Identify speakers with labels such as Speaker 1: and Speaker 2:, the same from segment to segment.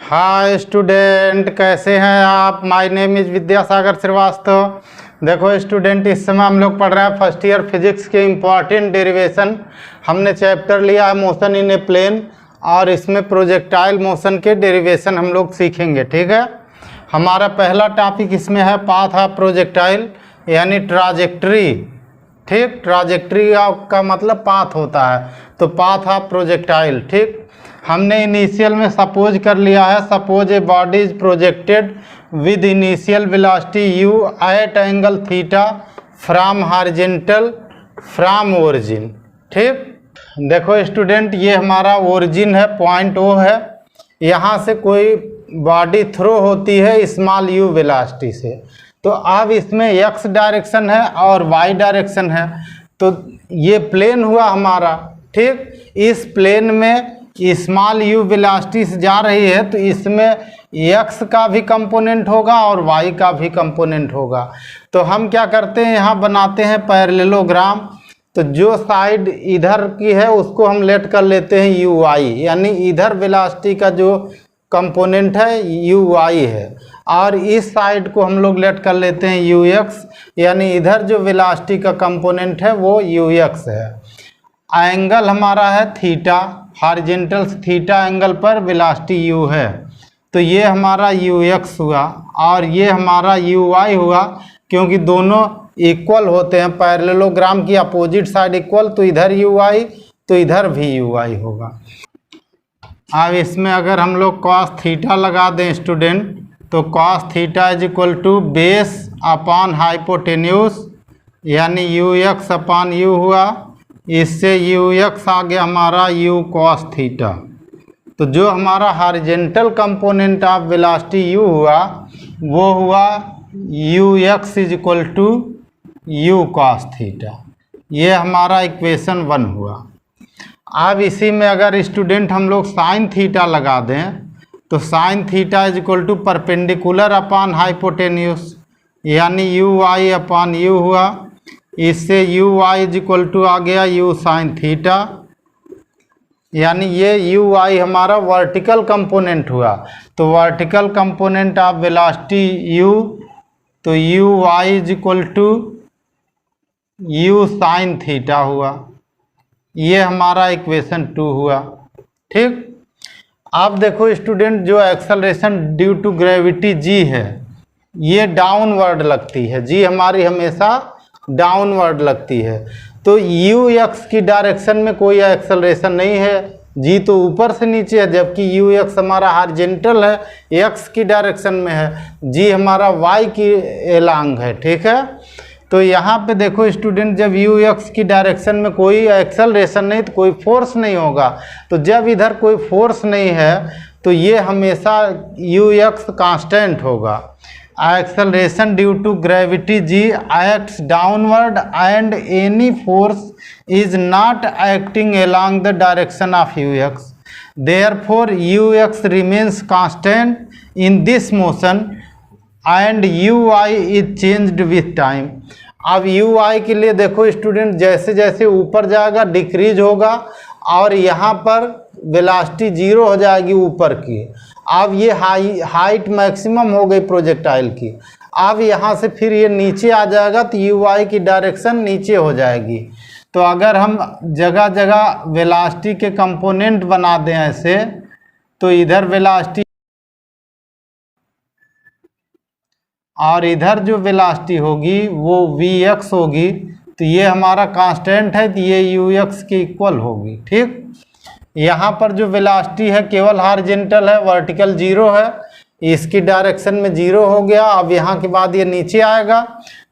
Speaker 1: Hi student, कैसे हैं आप। My name is Vidyasagar Shrivastava. देखो स्टूडेंट, इस समय हम लोग पढ़ रहे हैं फर्स्ट ईयर फिजिक्स के इम्पॉर्टेंट डेरिवेशन। हमने चैप्टर लिया है मोशन इन ए प्लेन और इसमें प्रोजेक्टाइल मोशन के डेरिवेशन हम लोग सीखेंगे। ठीक है, हमारा पहला टॉपिक इसमें है पाथ ऑफ प्रोजेक्टाइल यानी ट्राजेक्ट्री। ठीक, ट्राजेक्ट्री का मतलब पाथ होता है, तो पाथ ऑफ प्रोजेक्टाइल। ठीक, हमने इनिशियल में सपोज कर लिया है, suppose a body is projected with initial velocity u at angle theta from horizontal from origin. ठीक, देखो स्टूडेंट, ये हमारा ओरिजिन है, पॉइंट O है। यहाँ से कोई बॉडी थ्रो होती है स्मॉल u वेलोसिटी से, तो अब इसमें x डायरेक्शन है और y डायरेक्शन है, तो ये प्लेन हुआ हमारा। ठीक, इस प्लेन में स्मॉल u वेलोसिटी से जा रही है, तो इसमें x का भी कंपोनेंट होगा और y का भी कंपोनेंट होगा। तो हम क्या करते हैं, यहाँ बनाते हैं पैरेललोग्राम। तो जो साइड इधर की है उसको हम लेट कर लेते हैं uy, यानी इधर वेलोसिटी का जो कंपोनेंट है uy है, और इस साइड को हम लोग लेट कर लेते हैं ux, यानी इधर जो वेलोसिटी का कंपोनेंट है वो ux है। एंगल हमारा है थीटा, हॉरिजॉन्टल थीटा एंगल पर वेलोसिटी u है, तो ये हमारा ux हुआ और ये हमारा uy हुआ, क्योंकि दोनों इक्वल होते हैं। पैरेललोग्राम की अपोजिट साइड इक्वल, तो इधर uy तो इधर भी uy होगा। अब इसमें अगर हम लोग cos थीटा लगा दें स्टूडेंट, तो cos theta is equal to base upon hypotenuse, यानी ux अपॉन u हुआ। इससे ux आ गया हमारा u cos थीटा। तो जो हमारा horizontal component of velocity u हुआ वो हुआ ux is equal to u cos theta. ये हमारा इक्वेशन 1 हुआ। अब इसी में अगर स्टूडेंट हम लोग साइन थीटा लगा दें, तो sine theta is equal to perpendicular upon hypotenuse, यानी uy अपॉन u हुआ। इससे uy इज इक्वल टू आ गया u साइन थीटा, यानी ये uy हमारा वर्टिकल कंपोनेंट हुआ। तो vertical component of velocity u, तो uy is equal to u sine theta हुआ। ये हमारा इक्वेशन 2 हुआ। ठीक, अब देखो स्टूडेंट, जो acceleration due to gravity g है ये डाउनवर्ड लगती है। g हमारी हमेशा डाउनवर्ड लगती है, तो ux की डायरेक्शन में कोई एक्सेलरेशन नहीं है, g तो ऊपर से नीचे है, जबकि ux हमारा हॉरिजॉन्टल है, x की डायरेक्शन में है, g हमारा y की एलांग है। ठीक है, तो यहाँ पे देखो स्टूडेंट, जब ux की डायरेक्शन में कोई एक्सेलरेशन नहीं तो कोई फोर्स नहीं होगा, तो जब इधर कोई फोर्स नहीं है तो ये हमेशा ux कांस्टेंट होगा। Acceleration due to gravity g acts downward and any force is not acting along the direction of ux. Therefore, ux remains constant in this motion and uy is changed with time. अब uy के लिए देखो student, जैसे जैसे ऊपर जाएगा decrease होगा और यहाँ पर वेलोसिटी 0 हो जाएगी ऊपर की। अब ये हाइट मैक्सिमम हो गई प्रोजेक्टाइल की। अब यहाँ से फिर ये नीचे आ जाएगा तो uy की डायरेक्शन नीचे हो जाएगी। तो अगर हम जगह जगह वेलोसिटी के कंपोनेंट बना दें ऐसे, तो इधर वेलोसिटी और इधर जो वेलोसिटी होगी वो vx होगी, तो ये हमारा कांस्टेंट है, तो ये ux के इक्वल होगी। ठीक, यहाँ पर जो वेलोसिटी है केवल हॉरिजॉन्टल है, वर्टिकल 0 है, इसकी डायरेक्शन में 0 हो गया। अब यहाँ के बाद ये नीचे आएगा,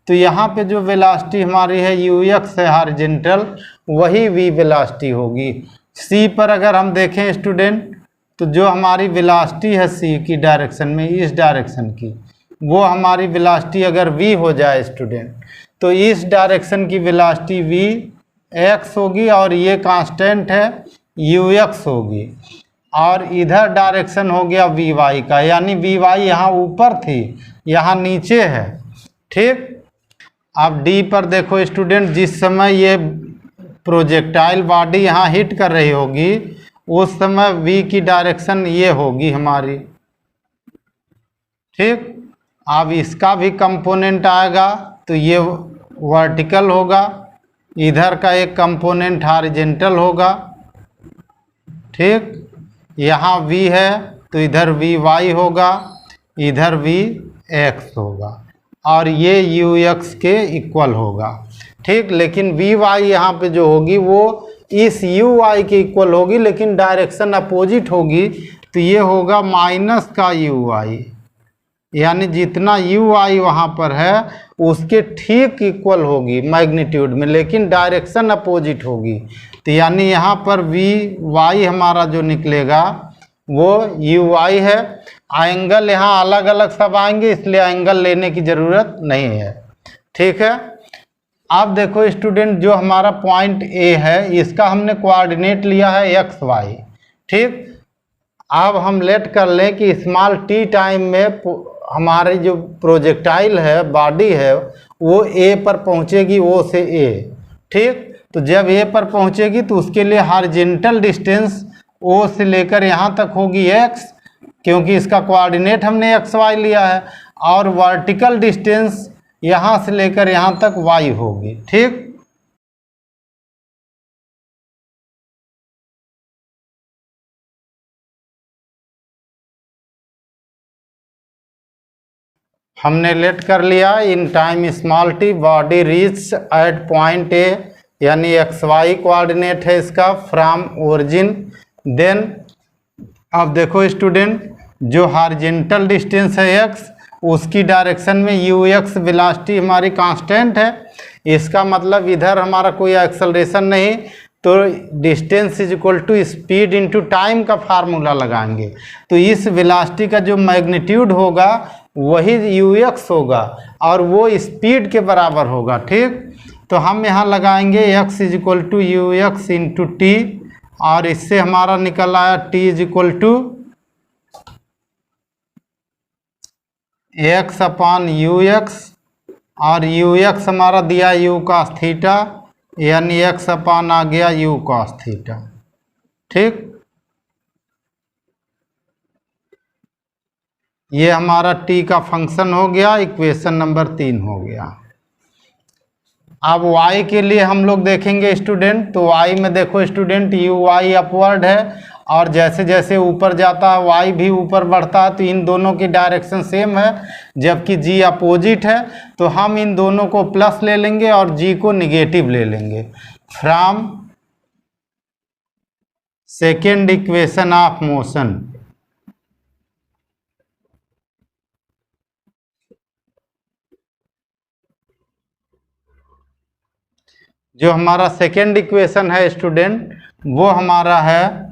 Speaker 1: तो यहाँ पे जो वेलोसिटी हमारी है ux है हॉरिजॉन्टल, वही v वेलोसिटी होगी। c पर अगर हम देखें स्टूडेंट, तो जो हमारी वेलोसिटी है c की डायरेक्शन में, इस डायरेक्शन की, वो हमारी वेलोसिटी अगर v हो जाए स्टूडेंट, तो इस डायरेक्शन की वेलोसिटी vx होगी और ये कांस्टेंट है ux होगी, और इधर डायरेक्शन हो गया vy का, यानी vy यहाँ ऊपर थी, यहाँ नीचे है। ठीक, अब d पर देखो स्टूडेंट, जिस समय ये प्रोजेक्टाइल बॉडी यहाँ हिट कर रही होगी उस समय v की डायरेक्शन ये होगी हमारी, ठीक। अब इसका भी कंपोनेंट आएगा तो ये वर्टिकल होगा, इधर का एक कंपोनेंट हॉरिजॉन्टल होगा। ठीक, यहाँ v है तो इधर वी वाई होगा, इधर वी एक्स होगा और ये यू एक्स के इक्वल होगा। ठीक, लेकिन वी वाई यहाँ पे जो होगी वो इस यू वाई के इक्वल होगी, लेकिन डायरेक्शन अपोजिट होगी, तो ये होगा माइनस का यू वाई, यानी जितना यू आई वहाँ पर है उसके ठीक इक्वल होगी मैग्नीट्यूड में, लेकिन डायरेक्शन अपोजिट होगी। तो यानी यहाँ पर वी वाई हमारा जो निकलेगा वो यू आई है। एंगल यहाँ अलग अलग सब आएंगे, इसलिए एंगल लेने की ज़रूरत नहीं है। ठीक है, अब देखो स्टूडेंट, जो हमारा पॉइंट ए है इसका हमने कोऑर्डिनेट लिया है एक्स वाई। ठीक, अब हम लेट कर लें कि स्मॉल टी टाइम में हमारी जो प्रोजेक्टाइल है, बॉडी है, वो ए पर पहुंचेगी, ओ से ए। ठीक, तो जब ए पर पहुंचेगी तो उसके लिए हॉरिजॉन्टल डिस्टेंस ओ से लेकर यहाँ तक होगी एक्स, क्योंकि इसका कोऑर्डिनेट हमने एक्स वाई लिया है, और वर्टिकल डिस्टेंस यहाँ से लेकर यहाँ तक वाई होगी। ठीक, हमने लेट कर लिया इन time small T body reach at point A, यानी एक्स वाई कोऑर्डिनेट है इसका फ्रॉम ओरिजिन। देन अब देखो स्टूडेंट, जो हॉरिजॉन्टल डिस्टेंस है एक्स, उसकी डायरेक्शन में यू एक्स वेलोसिटी हमारी कांस्टेंट है। इसका मतलब इधर हमारा कोई एक्सेलरेशन नहीं, तो distance is equal to speed into time का फार्मूला लगाएंगे, तो इस वेलोसिटी का जो मैग्नीट्यूड होगा वही यू एक्स होगा और वो स्पीड के बराबर होगा। ठीक, तो हम यहाँ लगाएंगे x is equal to u x into t, और इससे हमारा निकल आया t is equal to x upon u x, और यू एक्स हमारा दिया यू कॉस थीटा, यानी एक्स अपॉन आ गया यू कॉस थीटा। ठीक, ये हमारा t का फंक्शन हो गया, इक्वेशन नंबर 3 हो गया। अब y के लिए हम लोग देखेंगे स्टूडेंट, तो y में देखो स्टूडेंट, यू वाई अपवर्ड है और जैसे जैसे ऊपर जाता है y भी ऊपर बढ़ता है, तो इन दोनों की डायरेक्शन सेम है, जबकि g अपोजिट है, तो हम इन दोनों को प्लस ले लेंगे और g को निगेटिव ले लेंगे। From second equation of motion, जो हमारा सेकेंड इक्वेशन है स्टूडेंट, वो हमारा है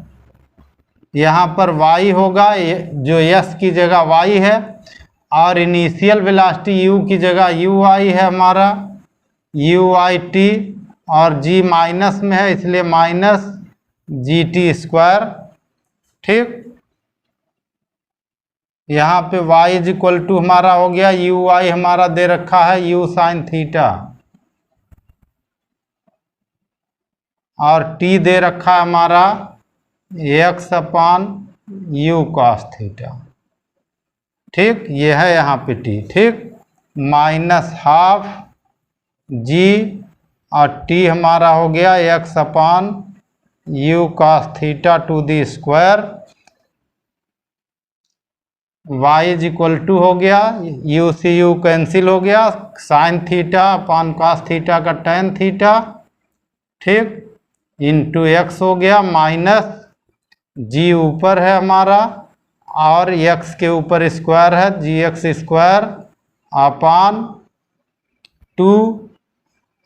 Speaker 1: यहाँ पर y होगा, जो s की जगह y है, और इनिशियल वेलोसिटी u की जगह u आई है हमारा, u आई टी, और g माइनस में है इसलिए माइनस जी टी स्क्वायर। ठीक, यहाँ पे y इज इक्वल टू हमारा हो गया, u आई हमारा दे रखा है u साइन थीटा, और t दे रखा है हमारा x upon u cos theta. ठीक, ये है यहाँ पे t। ठीक, माइनस हाफ g, और t हमारा हो गया x upon u cos theta to the square. y is equal to हो गया, u से u कैंसिल हो गया, sine theta upon cos theta का टेन थीटा। ठीक, इंटू एक्स हो गया, माइनस जी ऊपर है हमारा और एक्स के ऊपर स्क्वायर है, जी एक्स स्क्वायर अपॉन 2,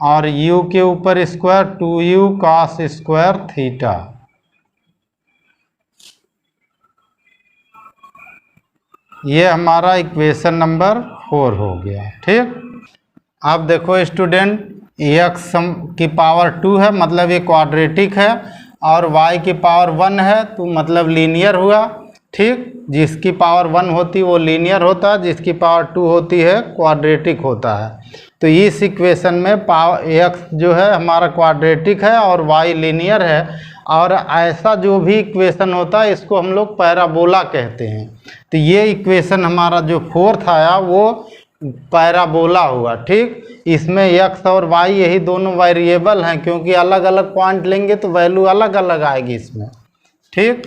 Speaker 1: और यू के ऊपर square 2u cos square theta. ये हमारा इक्वेशन नंबर 4 हो गया। ठीक, अब देखो स्टूडेंट, x की पावर 2 है, मतलब ये क्वाड्रेटिक है, और y की पावर 1 है, तो मतलब लीनियर हुआ। ठीक, जिसकी पावर 1 होती है वो लीनियर होता है, जिसकी पावर 2 होती है क्वाड्रेटिक होता है। तो इस इक्वेशन में पावर x जो है हमारा क्वाड्रेटिक है और y लीनियर है, और ऐसा जो भी इक्वेशन होता है इसको हम लोग पैराबोला कहते हैं। तो ये इक्वेशन हमारा जो फोर्थ आया वो पैराबोला हुआ। ठीक, इसमें x और y यही दोनों वेरिएबल हैं, क्योंकि अलग अलग पॉइंट लेंगे तो वैल्यू अलग अलग आएगी इसमें। ठीक,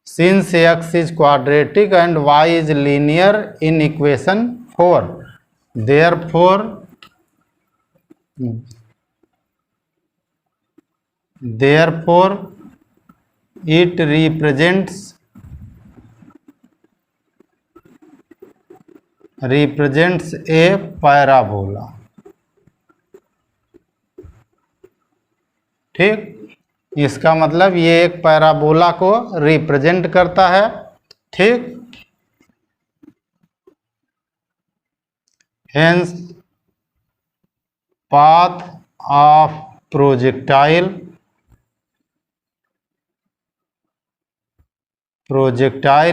Speaker 1: since x is quadratic and y is linear in equation 4, therefore it represents a parabola। ठीक, इसका मतलब ये एक पैराबोला को रिप्रेजेंट करता है। ठीक, हेंस पाथ ऑफ प्रोजेक्टाइल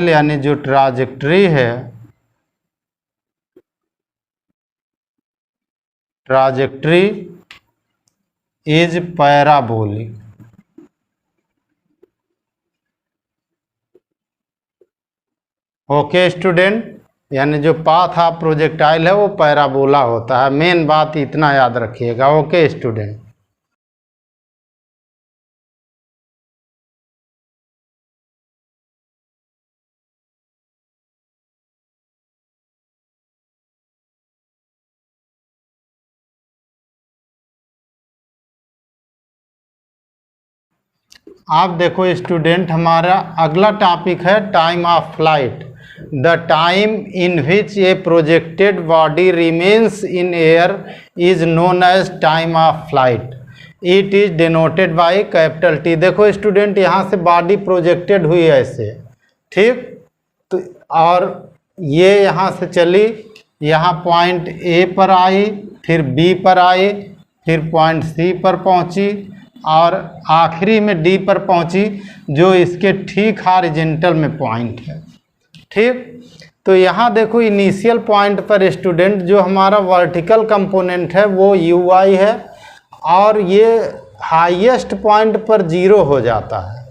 Speaker 1: यानी जो ट्राजेक्टरी है, trajectory is parabolic. Okay student, यानी जो पाथ ऑफ प्रोजेक्टाइल है वो पैराबोला होता है। मेन बात इतना याद रखिएगा। ओके स्टूडेंट, आप देखो स्टूडेंट, हमारा अगला टॉपिक है time of flight. The time in which a projected body remains in air is known as time of flight. It is denoted by capital T। देखो स्टूडेंट, यहाँ से बॉडी प्रोजेक्टेड हुई ऐसे। ठीक, तो और ये यहाँ से चली, यहाँ पॉइंट A पर आई, फिर B पर आई, फिर पॉइंट C पर पहुँची और आखिरी में D पर पहुंची, जो इसके ठीक हॉरिजॉन्टल में पॉइंट है। ठीक, तो यहाँ देखो इनिशियल पॉइंट पर स्टूडेंट जो हमारा वर्टिकल कंपोनेंट है वो UI है, और ये हाईएस्ट पॉइंट पर 0 हो जाता है।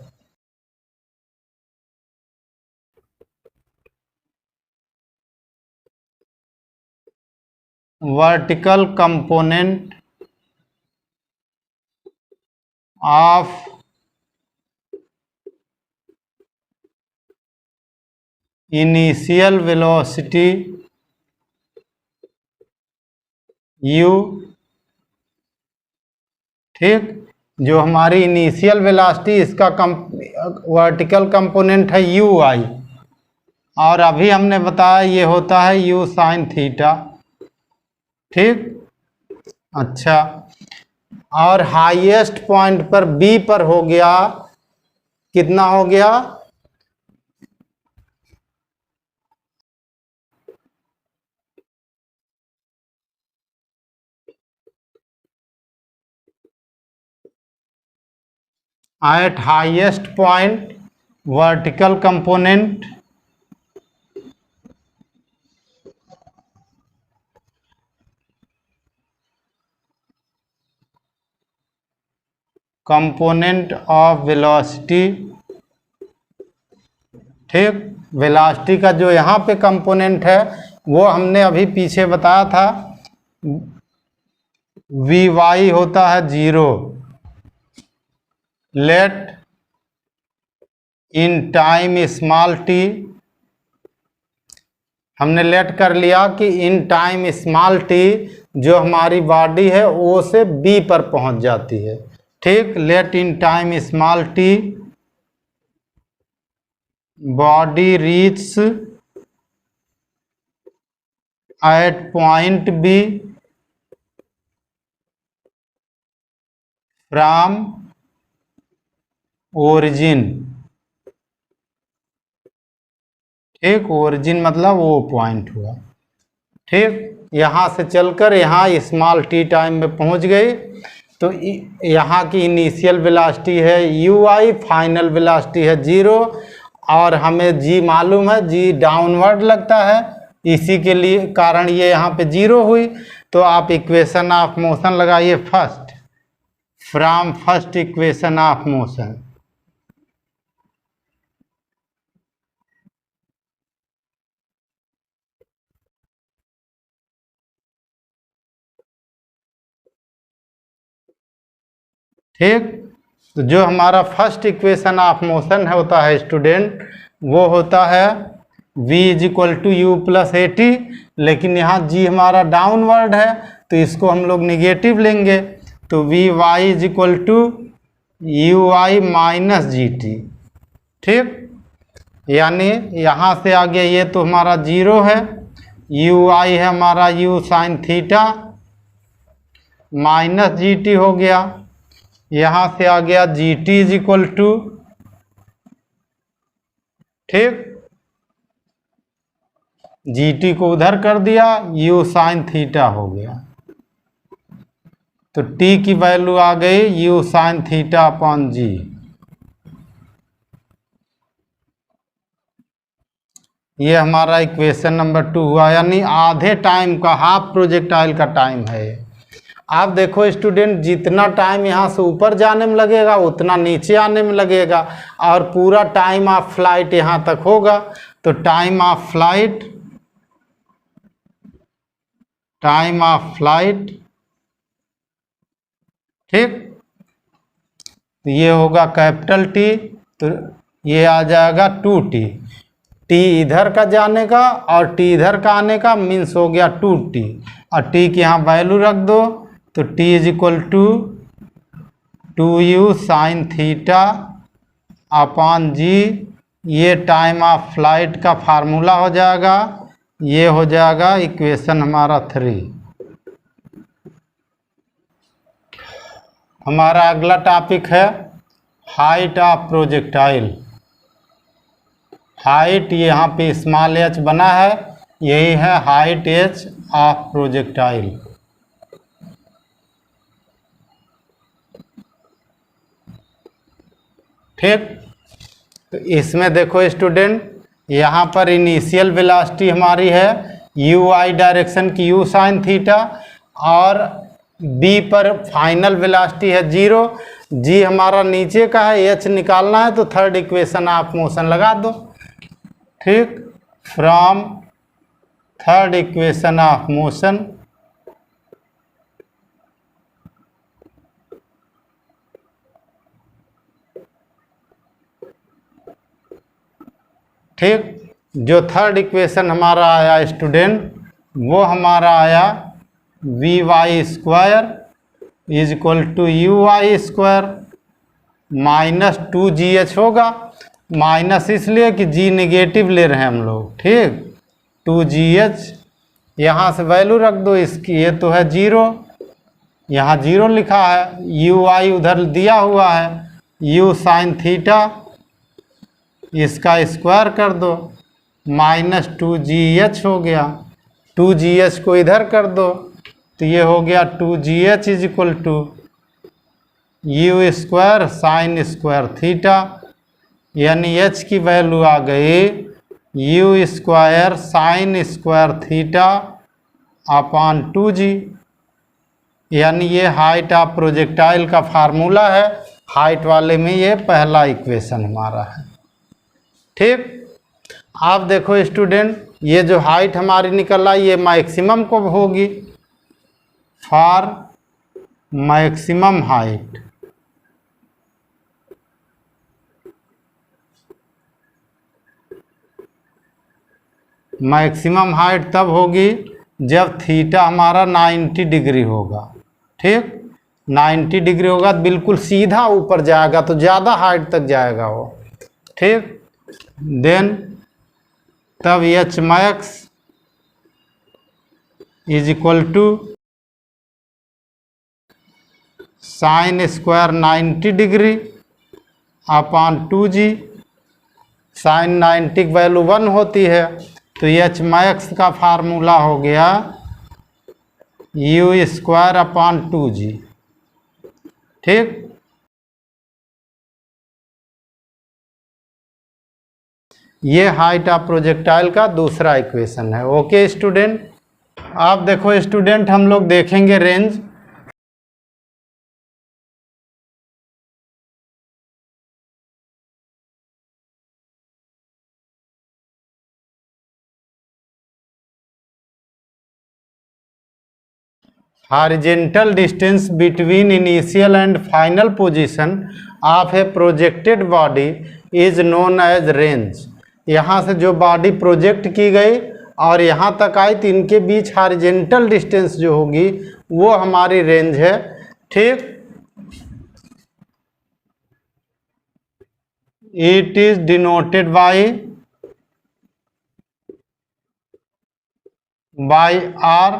Speaker 1: Vertical component of initial velocity u। ठीक, जो हमारी इनिशियल वेलोसिटी इसका वर्टिकल कंपोनेंट है UI, और अभी हमने बताया ये होता है u sin थीटा। ठीक, अच्छा, और हाईएस्ट पॉइंट पर B पर हो गया, कितना हो गया, eight highest point vertical component of velocity. ठीक, वेलोसिटी का जो यहाँ पे कंपोनेंट है वो हमने अभी पीछे बताया था, Vy होता है 0। Let in time small t, हमने लेट कर लिया कि इन टाइम स्मॉल t जो हमारी बॉडी है O से B पर पहुंच जाती है। ठीक, let in time small t body reach at point B from origin. ठीक, ओरिजिन मतलब वो पॉइंट हुआ। ठीक, यहाँ से चलकर यहाँ स्मॉल t टाइम में पहुँच गई, तो यहाँ की इनिशियल वेलोसिटी है UI, फाइनल वेलोसिटी है 0, और हमें G मालूम है, G डाउनवर्ड लगता है, इसी के लिए कारण ये यहाँ पे 0 हुई। तो आप इक्वेशन ऑफ मोशन लगाइए first, from first equation of motion. ठीक, तो जो हमारा फर्स्ट इक्वेशन ऑफ मोशन है होता है स्टूडेंट, वो होता है v is equal to u plus a t. लेकिन यहाँ g हमारा डाउनवर्ड है तो इसको हम लोग निगेटिव लेंगे, तो v y is equal to u i minus g t. ठीक, यानी यहाँ से आगे ये तो हमारा 0 है, यू आई है हमारा u sine theta minus g t हो गया। यहाँ से आ गया g t is equal to, ठीक, जी टी को उधर कर दिया, यू साइन थीटा हो गया। तो t की वैल्यू आ गई you sine theta upon g. ये हमारा इक्वेशन नंबर 2 हुआ, यानी आधे टाइम का, हाफ प्रोजेक्टाइल का टाइम है। आप देखो स्टूडेंट, जितना टाइम यहाँ से ऊपर जाने में लगेगा उतना नीचे आने में लगेगा, और पूरा टाइम ऑफ फ्लाइट यहाँ तक होगा। तो time of flight, time of flight, ठीक, तो ये होगा कैपिटल टी, तो ये आ जाएगा 2t। टी इधर का जाने का और टी इधर का आने का मीन्स हो गया 2t, और टी की यहाँ वैल्यू रख दो, तो t is equal to 2u sine theta upon g. ये टाइम ऑफ फ्लाइट का फार्मूला हो जाएगा, ये हो जाएगा इक्वेशन हमारा 3। हमारा अगला टॉपिक है हाइट ऑफ प्रोजेक्टाइल। हाइट यहाँ पे स्मॉल h बना है, यही है हाइट h ऑफ प्रोजेक्टाइल। ठीक, तो इसमें देखो स्टूडेंट, यहाँ पर इनिशियल वेलोसिटी हमारी है यू आई डायरेक्शन की यू साइन थीटा, और बी पर फाइनल वेलोसिटी है 0। जी हमारा नीचे का है, एच निकालना है, तो थर्ड इक्वेशन ऑफ मोशन लगा दो। ठीक, from third equation of motion, ठीक, जो थर्ड इक्वेशन हमारा आया स्टूडेंट, वो हमारा आया v y square is equal to u i square minus 2gh होगा। माइनस इसलिए कि g निगेटिव ले रहे हैं हम लोग। ठीक, 2gh यहाँ से वैल्यू रख दो इसकी, ये तो है 0, यहाँ 0 लिखा है, यू आई उधर दिया हुआ है, यू साइन थीटा इसका स्क्वायर कर दो, माइनस 2gh हो गया, 2gh को इधर कर दो, तो ये हो गया 2gh is equal to u square sine square theta, यानी h की वैल्यू आ गई u square sine square theta upon 2g। यानी ये हाइट ऑफ प्रोजेक्टाइल का फार्मूला है, हाइट वाले में ये पहला इक्वेशन हमारा है। ठीक, आप देखो स्टूडेंट, ये जो हाइट हमारी निकल आई ये मैक्सिमम कब होगी, for maximum height. Maximum height तब होगी जब थीटा हमारा 90 डिग्री होगा। ठीक, 90 डिग्री होगा तो बिल्कुल सीधा ऊपर जाएगा, तो ज़्यादा हाइट तक जाएगा वो। ठीक, देन तब h max is equal to sine square 90 degree upon 2g। Sine 90 की वैल्यू 1 होती है, तो एच मैक्स का फार्मूला हो गया यू स्क्वायर अपॉन 2g। ठीक, ये हाइट ऑफ प्रोजेक्टाइल का दूसरा इक्वेशन है। ओके स्टूडेंट, आप देखो स्टूडेंट, हम लोग देखेंगे range. Horizontal distance between initial and final position of a projected body is known as range। यहाँ से जो बॉडी प्रोजेक्ट की गई और यहाँ तक आई तो इनके बीच हॉरिजॉन्टल डिस्टेंस जो होगी वो हमारी रेंज है। ठीक, it is denoted by R.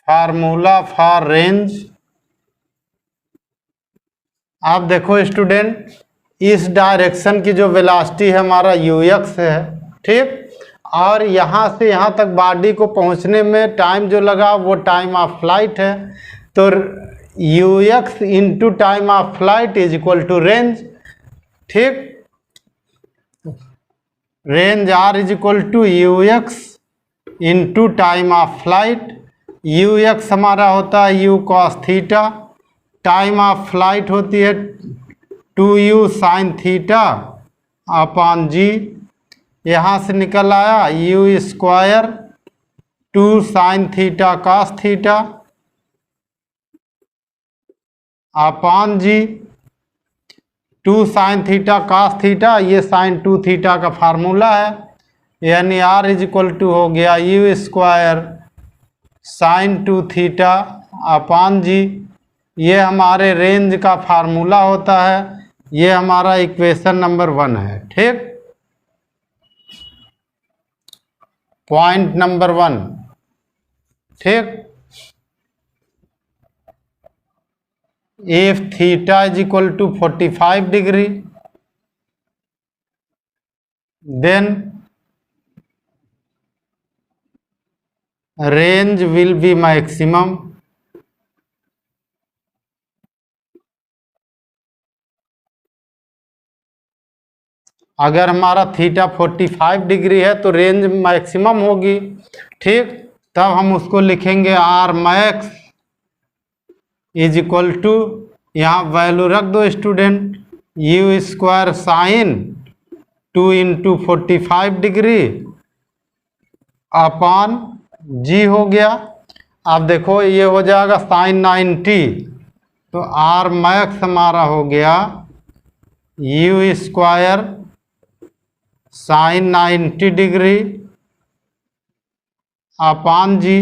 Speaker 1: Formula for range. आप देखो स्टूडेंट, इस डायरेक्शन की जो वेलोसिटी है हमारा ux है। ठीक, और यहाँ से यहाँ तक बॉडी को पहुँचने में टाइम जो लगा वो टाइम ऑफ फ्लाइट है। तो ux into time of flight is equal to range. ठीक, range r is equal to ux into time of flight. ux हमारा होता है u cos theta, time of flight होती है 2u sin थीटा अपॉन जी। यहाँ से निकल आया u square 2 sin theta cos theta upon g. 2 sin theta cos theta, ये sin 2 थीटा का फार्मूला है, यानी r इज इक्वल टू हो गया u square sin 2 theta upon g. ये हमारे रेंज का फार्मूला होता है, ये हमारा इक्वेशन नंबर 1 है। ठीक, पॉइंट नंबर 1। ठीक, if theta is equal to 45 degree then range will be maximum. अगर हमारा थीटा 45 डिग्री है तो रेंज मैक्सिमम होगी। ठीक, तब हम उसको लिखेंगे r max is equal to, यहाँ वैल्यू रख दो student, u square sine 2 into 45 degree upon g हो गया। अब देखो ये हो जाएगा साइन 90, तो आर मैक्स हमारा हो गया u square sine 90 degree upon g.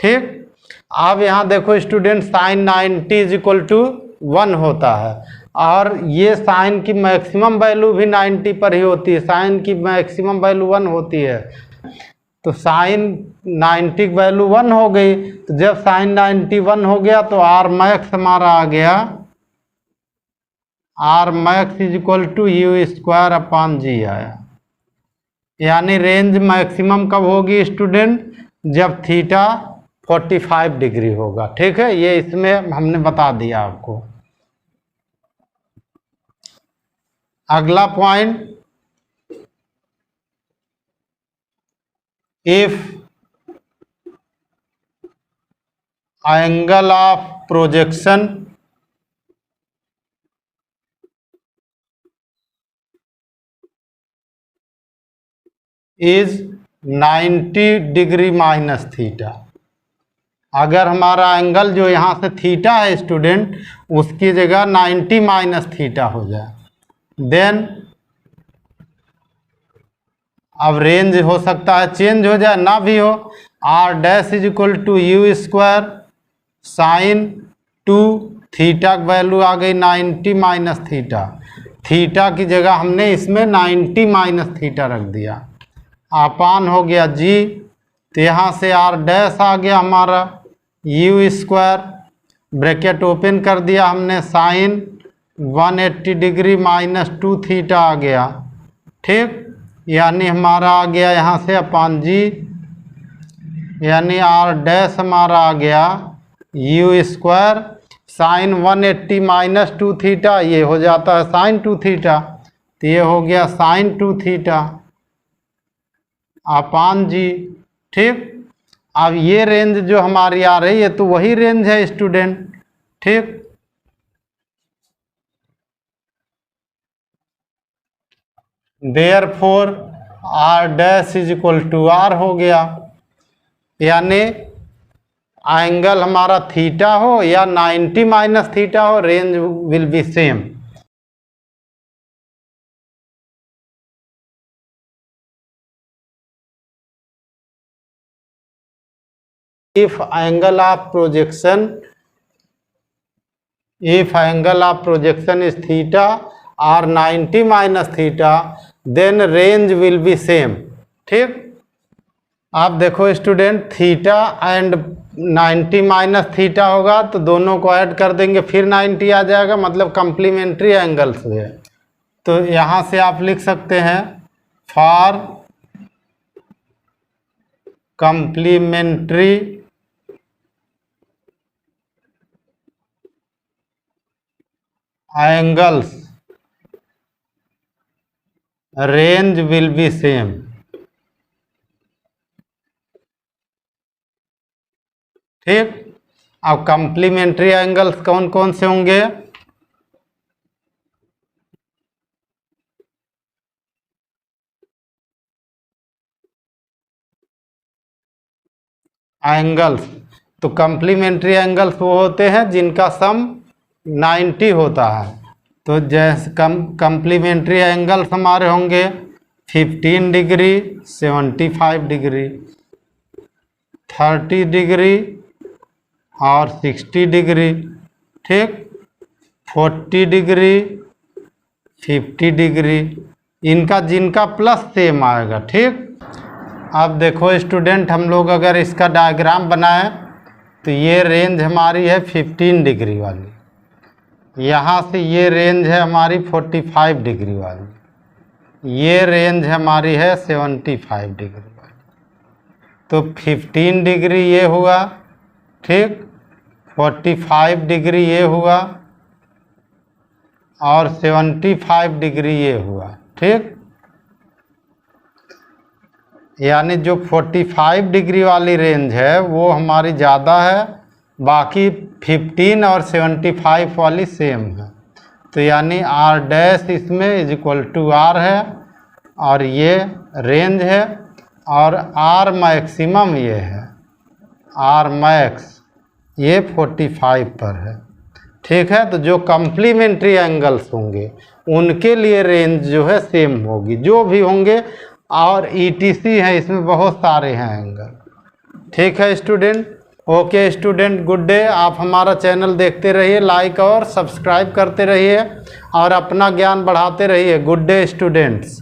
Speaker 1: ठीक, अब यहाँ देखो student sine 90 is equal to 1 होता है, और ये साइन की मैक्सिमम वैल्यू भी 90 पर ही होती है, साइन की मैक्सिमम वैल्यू 1 होती है। तो साइन 90 की वैल्यू 1 हो गई, तो जब साइन 90 1 हो गया तो आर मैक्स हमारा आ गया r max is equal to u square upon g आया। यानी रेंज मैक्सिमम कब होगी स्टूडेंट, जब थीटा 45 डिग्री होगा। ठीक है, ये इसमें हमने बता दिया आपको। अगला point, if angle of projection is 90 degree minus theta. अगर हमारा एंगल जो यहाँ से थीटा है स्टूडेंट, उसकी जगह 90 माइनस थीटा हो जाए, देन अब रेंज हो सकता है चेंज हो जाए, ना भी हो। R dash is equal to u square sine 2 theta की वैल्यू आ गई 90 माइनस थीटा। थीटा की जगह हमने इसमें 90 माइनस थीटा रख दिया, अपान हो गया जी। तो यहाँ से आर डैश आ गया हमारा यू स्क्वायर, ब्रैकेट ओपन कर दिया हमने, साइन 180 डिग्री माइनस 2 थीटा आ गया। ठीक, यानी हमारा आ गया यहाँ से अपान जी, यानी आर डैश हमारा आ गया u square sign 180 minus 2 theta, ये हो जाता है साइन 2 थीटा, तो ये हो गया साइन 2 थीटा अपान जी। ठीक, अब ये रेंज जो हमारी आ रही है तो वही रेंज है स्टूडेंट। ठीक, therefore R dash is equal to R हो गया, यानी एंगल हमारा थीटा हो या 90 माइनस थीटा हो, range will be same. if angle of projection is theta or 90 minus theta, then range will be same। ठीक, आप देखो student, theta and 90 minus theta होगा तो दोनों को ऐड कर देंगे, फिर 90 आ जाएगा, मतलब कंप्लीमेंट्री एंगल्स है। तो यहाँ से आप लिख सकते हैं for complementary angles range will be same. ठीक, अब कंप्लीमेंट्री एंगल्स कौन कौन से होंगे? एंगल्स, तो कंप्लीमेंट्री एंगल्स वो होते हैं जिनका सम 90 होता है। तो जैसे कंप्लीमेंट्री एंगल्स हमारे होंगे 15 डिग्री, 75 डिग्री, 30 डिग्री और 60 डिग्री। ठीक, 40 डिग्री, 50 डिग्री, इनका जिनका प्लस सेम आएगा। ठीक, अब देखो स्टूडेंट, हम लोग अगर इसका डायग्राम बनाएं तो ये रेंज हमारी है 15 डिग्री वाली, यहाँ से ये रेंज है हमारी 45 डिग्री वाली, ये रेंज हमारी है 75 डिग्री वाली। तो 15 डिग्री ये हुआ, ठीक, 45 डिग्री ये हुआ और 75 डिग्री ये हुआ। ठीक, यानी जो 45 डिग्री वाली रेंज है वो हमारी ज़्यादा है, बाकी 15 और 75 वाली सेम है। तो यानी आर डैश इसमें इज इक्वल टू आर है और ये रेंज है, और आर मैक्सिमम ये है, आर मैक्स ये 45 पर है। ठीक है, तो जो कंप्लीमेंट्री एंगल्स होंगे उनके लिए रेंज जो है सेम होगी, जो भी होंगे, और ईटीसी है, इसमें बहुत सारे हैं एंगल। ठीक है student, okay student, good day. आप हमारा चैनल देखते रहिए, लाइक और सब्सक्राइब करते रहिए और अपना ज्ञान बढ़ाते रहिए। Good day students.